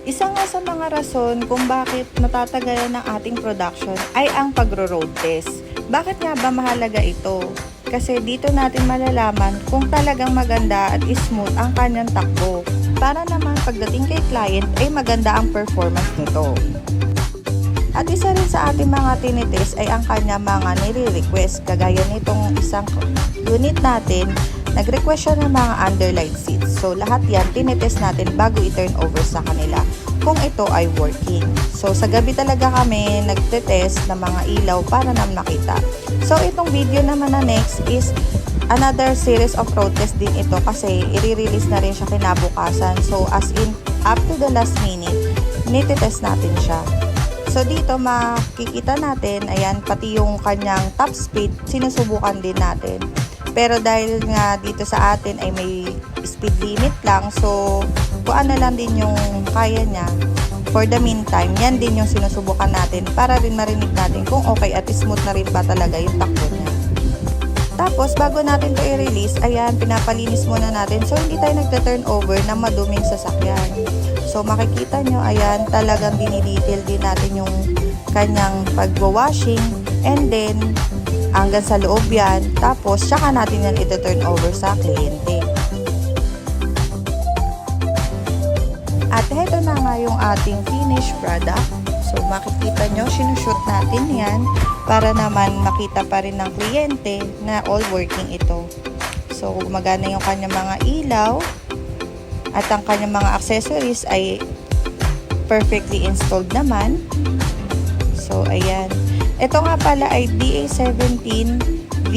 Isa nga sa mga rason kung bakit natatagalan ng ating production ay ang pagro-road test. Bakit nga ba mahalaga ito? Kasi dito natin malalaman kung talagang maganda at smooth ang kanyang takbo. Para naman pagdating kay client ay maganda ang performance nito. At isa rin sa ating mga tinitest ay ang kanya mga nire-request. Kagaya nitong isang unit natin, nag-request siya ng mga underlight seats. So lahat yan tinitest natin bago i-turn over sa kanila kung ito ay working. So sa gabi talaga kami nagte-test ng mga ilaw para naman makita. So itong video naman na next is another series of road test din ito kasi i-release na rin siya kinabukasan. So as in up to the last minute, nititest natin siya. So dito makikita natin, ayan, pati yung kanyang top speed, sinusubukan din natin. Pero dahil nga dito sa atin ay may speed limit lang, so kung ano lang din yung kaya niya, for the meantime, yan din yung sinusubukan natin para rin marinig natin kung okay at smooth na rin ba talaga yung takbo niya. Tapos, bago natin ito i-release, ayan, pinapalinis muna natin. So, hindi tayo nagta-turn over na maduming sasakyan. So, makikita nyo, ayan, talagang dinidetail din natin yung kanyang pag-washing. And then, hanggang sa loob yan. Tapos, saka natin yan ito-turn over sa kliyente. At heto na nga yung ating finished product. So, makikita nyo, sinushoot natin yan para naman makita pa rin ng kliyente na all working ito. So, gumagana yung kanyang mga ilaw at ang kanyang mga accessories ay perfectly installed naman. So, ayan. Ito nga pala ay DA17V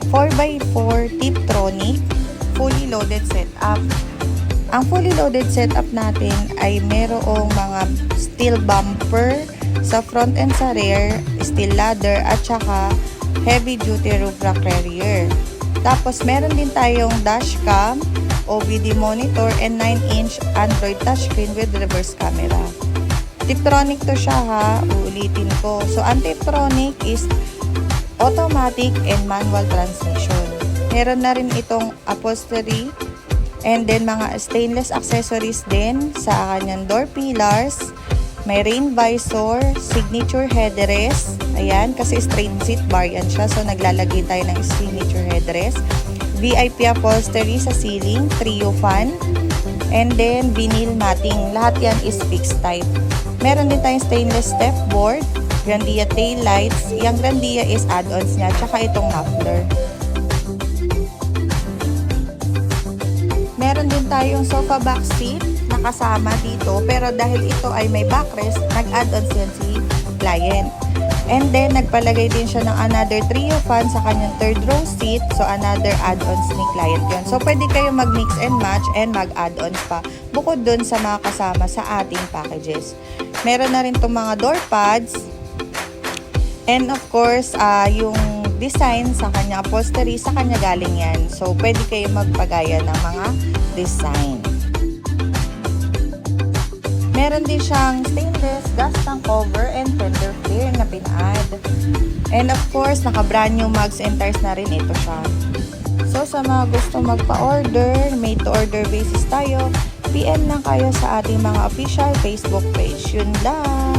4x4 Tiptronic fully loaded setup. Ang fully loaded setup natin ay merong mga steel bumper sa front and sa rear, steel ladder at saka heavy duty roof rack carrier. Tapos meron din tayong dashcam, OBD monitor and 9-inch Android touchscreen with reverse camera. Tiptronic to siya ha, uulitin ko. So ang Tiptronic is automatic and manual transmission. Meron na rin itong upholstery and then mga stainless accessories din sa kanyang door pillars. May rain visor, signature headrest. Ayan, kasi straight seat bar yan siya. So, naglalagay tayo ng signature headrest. VIP upholstery sa ceiling, trio fan. And then, vinyl matting. Lahat yan is fixed type. Meron din tayong stainless step board, Grandia tail lights. Yung Grandia is add-ons niya. Tsaka itong muffler. Meron din tayong sofa back seat na kasama dito, pero dahil ito ay may backrest, nag-add-ons yan si client. And then, nagpalagay din siya ng another trio fan sa kanyang third row seat, so another add-ons ni client yun. So, pwede kayo mag-mix and match and mag-add-ons pa, bukod dun sa mga kasama sa ating packages. Meron na rin itong mga door pads, and of course, yung design sa kanya upholstery, sa kanya galing yan. So, pwede kayo magpagaya ng mga design. Meron din siyang stainless gas tank cover and fender flare na pina-add. And of course, naka-brand new mugs and tires na rin ito siya. So, sa mga gusto magpa-order, made to order basis tayo, PM lang kayo sa ating mga official Facebook page. Yun lang!